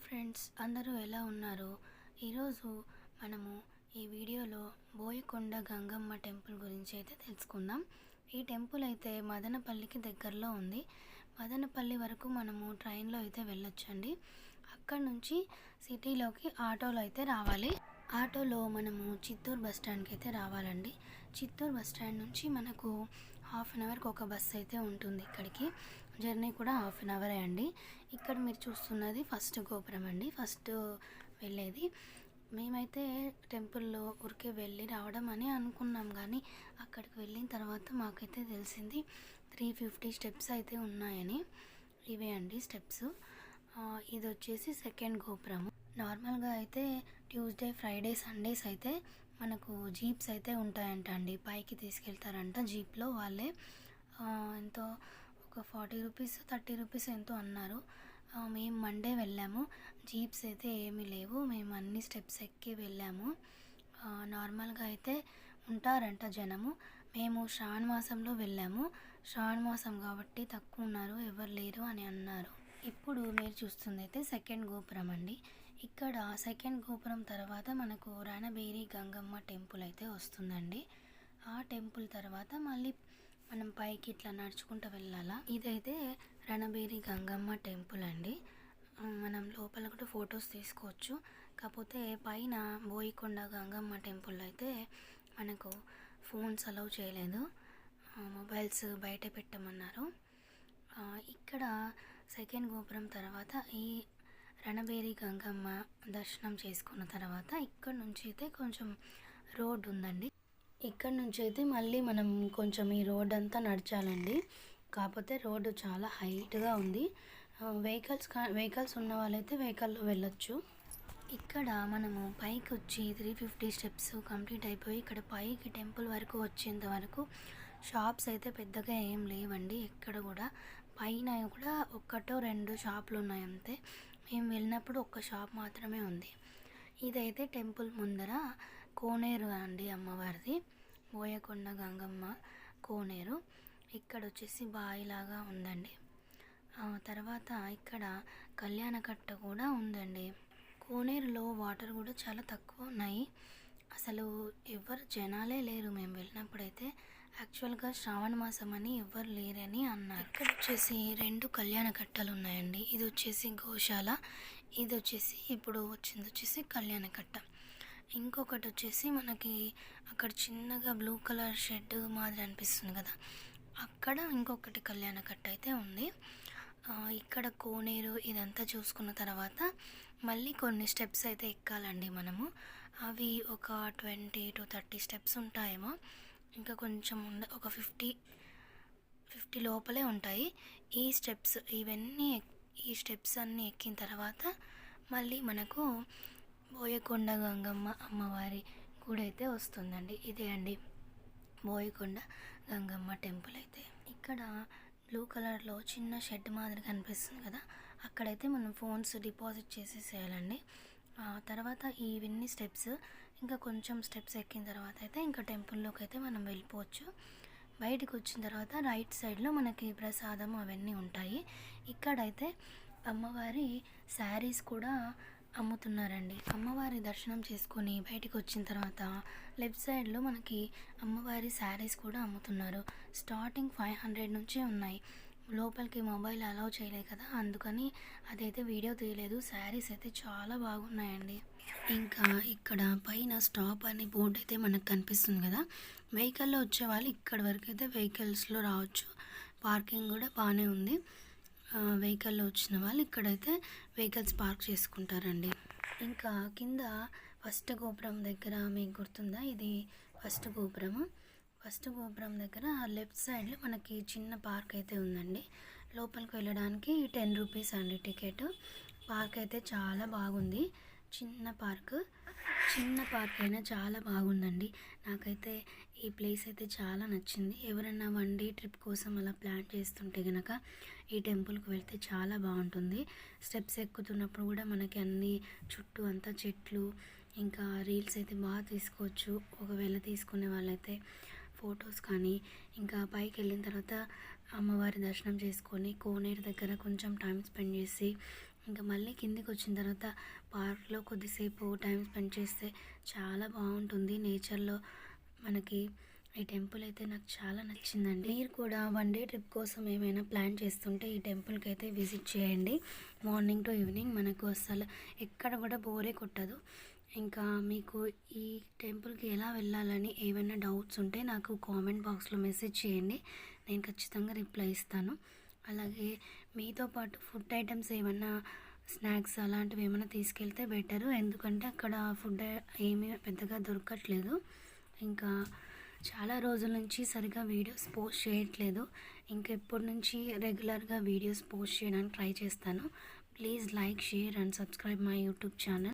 Hi friends, అందరూ ఎలా ఉన్నారు? ఈరోజు మనము ఈ వీడియోలో బోయకొండ గంగమ్మ టెంపుల్ గురించి అయితే తెలుసుకుందాం. ఈ టెంపుల్ అయితే మదనపల్లికి దగ్గరలో ఉంది. మదనపల్లి వరకు మనము ట్రైన్లో అయితే వెళ్ళొచ్చండి. అక్కడ నుంచి సిటీలోకి ఆటోలో అయితే రావాలి. ఆటోలో మనము చిత్తూరు బస్ స్టాండ్కి అయితే రావాలండి. చిత్తూరు బస్ స్టాండ్ నుంచి మనకు హాఫ్ అన్ అవర్కి ఒక బస్ అయితే ఉంటుంది. ఇక్కడికి జర్నీ కూడా హాఫ్ అన్ అవరే అండి. ఇక్కడ మీరు చూస్తున్నది ఫస్ట్ గోపురం అండి, ఫస్ట్ వెళ్ళేది. మేమైతే టెంపుల్లో ఊరికే వెళ్ళి రావడం అని అనుకున్నాం, కానీ అక్కడికి వెళ్ళిన తర్వాత మాకైతే తెలిసింది 350 స్టెప్స్ అయితే ఉన్నాయని. ఇవే అండి స్టెప్స్. ఇది వచ్చేసి సెకండ్ గోపురము. నార్మల్గా అయితే ట్యూస్డే, ఫ్రైడే, సండేస్ అయితే మనకు జీప్స్ అయితే ఉంటాయంట అండి. పైకి తీసుకెళ్తారంట జీప్లో వాళ్ళే. ఎంతో ఒక 40 రూపీస్ 30 రూపీస్ ఎంతో అన్నారు. మేము మండే వెళ్ళాము. జీప్స్ అయితే ఏమీ లేవు, మేము అన్ని స్టెప్స్ ఎక్కి వెళ్ళాము. నార్మల్గా అయితే ఉంటారంట జనము. మేము శ్రావణ మాసంలో వెళ్ళాము. శ్రావణ మాసం కాబట్టి తక్కువ ఉన్నారు, ఎవరు లేరు అని అన్నారు. ఇప్పుడు మీరు చూస్తుంది అయితే సెకండ్ గోపురం అండి. ఇక్కడ సెకండ్ గోపురం తర్వాత మనకు రణబేరి గంగమ్మ టెంపుల్ అయితే వస్తుందండి. ఆ టెంపుల్ తర్వాత మళ్ళీ మనం పైకి ఇట్లా నడుచుకుంటూ వెళ్ళాలా. ఇదైతే రణబేరి గంగమ్మ టెంపుల్ అండి. మనం లోపల కూడా ఫొటోస్ తీసుకోవచ్చు. కాకపోతే పైన బోయకొండ గంగమ్మ టెంపుల్ అయితే మనకు ఫోన్స్ అలౌ చేయలేదు, మొబైల్స్ బయట పెట్టమన్నారు. ఇక్కడ సెకండ్ గోపురం తర్వాత ఈ రణబేరి గంగమ్మ దర్శనం చేసుకున్న తర్వాత ఇక్కడ నుంచి అయితే కొంచెం రోడ్ ఉందండి. ఇక్కడ నుంచి అయితే మళ్ళీ మనం కొంచెం ఈ రోడ్ అంతా నడచాలండి. కాకపోతే రోడ్డు చాలా హైట్గా ఉంది. వెహికల్స్ ఉన్న వాళ్ళైతే వెహికల్లో వెళ్ళొచ్చు. ఇక్కడ మనము పైకి వచ్చి 350 స్టెప్స్ కంప్లీట్ అయిపోయి ఇక్కడ పైకి టెంపుల్ వరకు వచ్చేంత వరకు షాప్స్ అయితే పెద్దగా ఏం లేవండి. ఎక్కడ కూడా పైన కూడా ఒక్కటో రెండు షాపులు ఉన్నాయి అంతే. మేము వెళ్ళినప్పుడు ఒక్క షాప్ మాత్రమే ఉంది. ఇదైతే టెంపుల్ ముందర కోనేరు అండి, అమ్మవారిది. బోయకొండ గంగమ్మ కోనేరు. ఇక్కడ వచ్చేసి బాయిలాగా ఉందండి. తర్వాత ఇక్కడ కళ్యాణకట్ట కూడా ఉందండి. కోనేరులో వాటర్ కూడా చాలా తక్కువ ఉన్నాయి, అసలు ఎవరు జనాలే లేరు. మేము వెళ్ళినప్పుడైతే యాక్చువల్గా శ్రావణ మాసం అని ఎవ్వరు లేరని అన్నారు. ఇక్కడ వచ్చేసి 2 కళ్యాణ కట్టలు ఉన్నాయండి. ఇది వచ్చేసి గోశాల, ఇది వచ్చేసి ఇప్పుడు వచ్చింది వచ్చేసి కళ్యాణ కట్ట. ఇంకొకటి వచ్చేసి మనకి అక్కడ చిన్నగా బ్లూ కలర్ షెడ్ మాదిరి అనిపిస్తుంది కదా, అక్కడ ఇంకొకటి కళ్యాణ కట్ట అయితే ఉంది. ఇక్కడ కోనేరు ఇదంతా చూసుకున్న తర్వాత మళ్ళీ కొన్ని స్టెప్స్ అయితే ఎక్కాలండి మనము. అవి ఒక 20 to 30 స్టెప్స్ ఉంటాయేమో. ఇంకా కొంచెం ఒక 50 లోపలే ఉంటాయి ఈ స్టెప్స్. ఈ స్టెప్స్ అన్నీ ఎక్కిన తర్వాత మళ్ళీ మనకు బోయకొండ గంగమ్మ అమ్మవారి గుడి అయితే వస్తుందండి. ఇదే అండి బోయకొండ గంగమ్మ టెంపుల్ అయితే. ఇక్కడ బ్లూ కలర్లో చిన్న షెడ్ మాదిరి కనిపిస్తుంది కదా, అక్కడైతే మనం ఫోన్స్ డిపాజిట్ చేసేసేయాలండి. తర్వాత ఇవన్నీ స్టెప్స్, ఇంకా కొంచెం స్టెప్స్ ఎక్కిన తర్వాత అయితే ఇంకా టెంపుల్లోకి అయితే మనం వెళ్ళిపోవచ్చు. బయటకు వచ్చిన తర్వాత రైట్ సైడ్లో మనకి ప్రసాదం అవన్నీ ఉంటాయి. ఇక్కడైతే అమ్మవారి శారీస్ కూడా అమ్ముతున్నారండి. అమ్మవారి దర్శనం చేసుకొని బయటకు వచ్చిన తర్వాత లెఫ్ట్ సైడ్లో మనకి అమ్మవారి శారీస్ కూడా అమ్ముతున్నారు. స్టార్టింగ్ 500 నుంచి ఉన్నాయి. లోపలికి మొబైల్ అలౌ చేయలేదు కదా, అందుకని అదైతే వీడియో తీయలేదు. శారీస్ అయితే చాలా బాగున్నాయండి. ఇంకా ఇక్కడ పైన స్టాప్ అనే బోర్డు అయితే మనకు కనిపిస్తుంది కదా, వెహికల్లో వచ్చే వాళ్ళు ఇక్కడి వరకు అయితే వెహికల్స్లో రావచ్చు. పార్కింగ్ కూడా బాగానే ఉంది. వెహికల్లో వచ్చిన వాళ్ళు ఇక్కడైతే వెహికల్స్ పార్క్ చేసుకుంటారండి. ఇంకా కింద ఫస్ట్ గోపురం దగ్గర మీకు గుర్తుందా, ఇది ఫస్ట్ గోపురము. ఫస్ట్ గోపురం దగ్గర లెఫ్ట్ సైడ్లో మనకి చిన్న పార్క్ అయితే ఉందండి. లోపలికి వెళ్ళడానికి 10 రూపీస్ అండి టికెట్. పార్క్ అయితే చాలా బాగుంది. చిన్న పార్క్ అయినా చాలా బాగుందండి. నాకైతే ఈ ప్లేస్ అయితే చాలా నచ్చింది. ఎవరైనా 1 డే ట్రిప్ కోసం అలా ప్లాన్ చేస్తుంటే కనుక ఈ టెంపుల్కి వెళ్తే చాలా బాగుంటుంది. స్టెప్స్ ఎక్కుతున్నప్పుడు కూడా మనకి అన్ని చుట్టూ అంతా చెట్లు, ఇంకా రీల్స్ అయితే బాగా తీసుకోవచ్చు. ఒకవేళ తీసుకునే వాళ్ళైతే ఫొటోస్ కానీ. ఇంకా పైకి వెళ్ళిన తర్వాత అమ్మవారి దర్శనం చేసుకొని కోనేరు దగ్గర కొంచెం టైం స్పెండ్ చేసి ఇంకా మళ్ళీ కిందికి వచ్చిన తర్వాత పార్క్లో కొద్దిసేపు టైం స్పెండ్ చేస్తే చాలా బాగుంటుంది. నేచర్లో మనకి ఈ టెంపుల్ అయితే నాకు చాలా నచ్చిందండి. మీరు కూడా వన్ డే ట్రిప్ కోసం ఏమైనా ప్లాన్ చేస్తుంటే ఈ టెంపుల్కి అయితే విజిట్ చేయండి. మార్నింగ్ టు ఈవినింగ్ మనకు అసలు ఎక్కడ కూడా బోరే కొట్టదు. ఇంకా మీకు ఈ టెంపుల్కి ఎలా వెళ్ళాలని ఏమైనా డౌట్స్ ఉంటే నాకు కామెంట్ బాక్స్లో మెసేజ్ చేయండి. నేను ఖచ్చితంగా రిప్లై ఇస్తాను. అలాగే మీతో పాటు ఫుడ్ ఐటమ్స్ ఏమన్నా స్నాక్స్ అలాంటివి ఏమైనా తీసుకెళ్తే బెటరు. ఎందుకంటే అక్కడ ఫుడ్ ఏమీ పెద్దగా దొరకట్లేదు. ఇంకా చాలా రోజుల నుంచి సరిగా వీడియోస్ పోస్ట్ చేయట్లేదు. ఇంకా ఇప్పటి నుంచి రెగ్యులర్గా వీడియోస్ పోస్ట్ చేయడానికి ట్రై చేస్తాను. Please like, share and subscribe my YouTube channel.